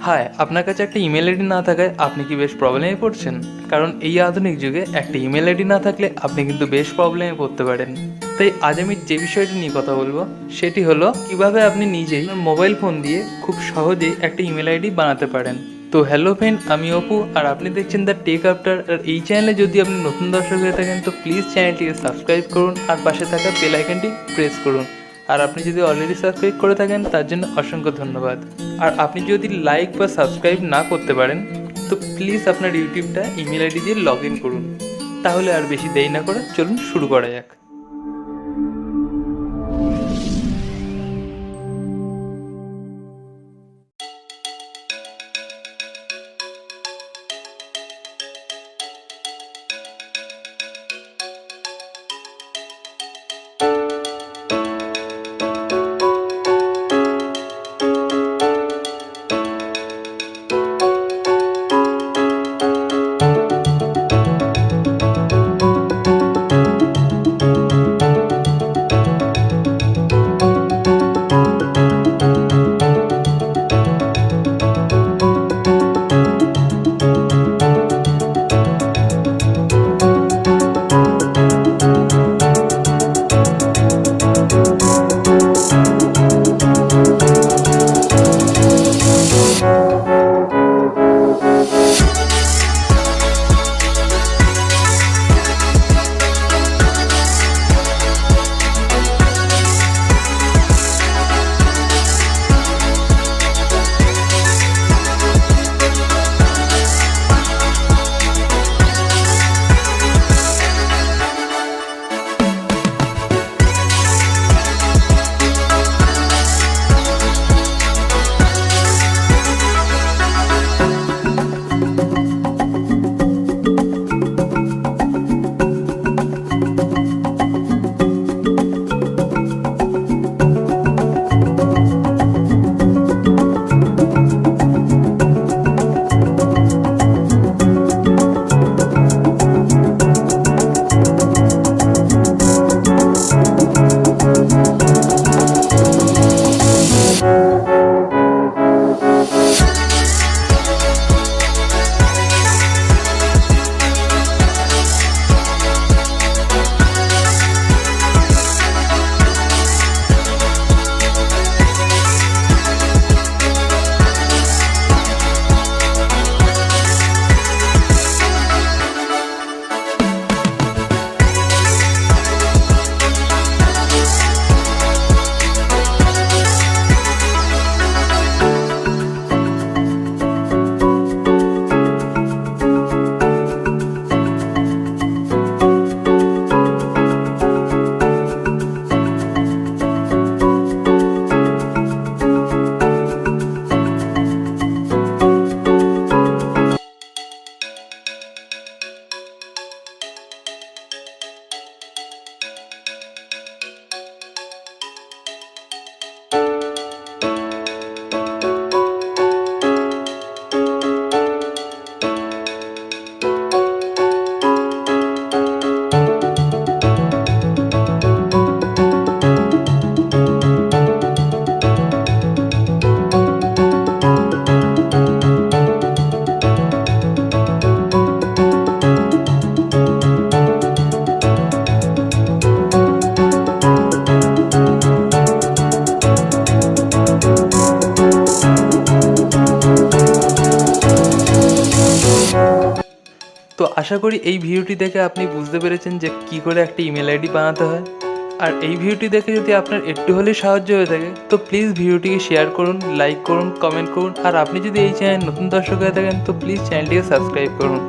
High, আপনার কাছে একটা ইমেল আইডি না থাকায় আপনি কি বেশ প্রবলেমে পড়ছেন? কারণ এই আধুনিক যুগে একটা ইমেল আইডি না থাকলে আপনি কিন্তু বেশ প্রবলেমে পড়তে পারেন। তাই আজ আমি যে বিষয়টি নিয়ে কথা বলবো সেটি হলো কিভাবে আপনি নিজেই মোবাইল ফোন দিয়ে খুব সহজেই একটা ইমেল আইডি বানাতে পারেন। তো হ্যালো ফ্রেন্ড, আমি অপু আর আপনি দেখছেন দ্য টেক আফটার। আর এই চ্যানেলে যদি আপনি নতুন দর্শক হয়ে থাকেন তো প্লিজ চ্যানেলটিকে সাবস্ক্রাইব করুন আর পাশে থাকা বেল আইকনটি প্রেস করুন। আর আপনি যদি অলরেডি সাবস্ক্রাইব করে থাকেন তার জন্য অসংখ্য ধন্যবাদ। আর আপনি যদি লাইক বা সাবস্ক্রাইব না করতে পারেন তো প্লিজ আপনার ইউটিউবটা ইমেল আইডি দিয়ে লগ ইন করুন। তাহলে আর বেশি দেরি না করে চলুন শুরু করা যাক। তো আশা করি এই ভিডিওটি দেখে আপনি বুঝতে পেরেছেন যে কী করে একটা ইমেল আইডি বানাতে হয়। আর এই ভিডিওটি দেখে যদি আপনার একটু হলেও সাহায্য হয়ে থাকে তো প্লিজ ভিডিওটিকে শেয়ার করুন, লাইক করুন, কমেন্ট করুন। আর আপনি যদি এই চ্যানেল নতুন দর্শক হয়ে থাকেন তো প্লিজ চ্যানেলটিকে সাবস্ক্রাইব করুন।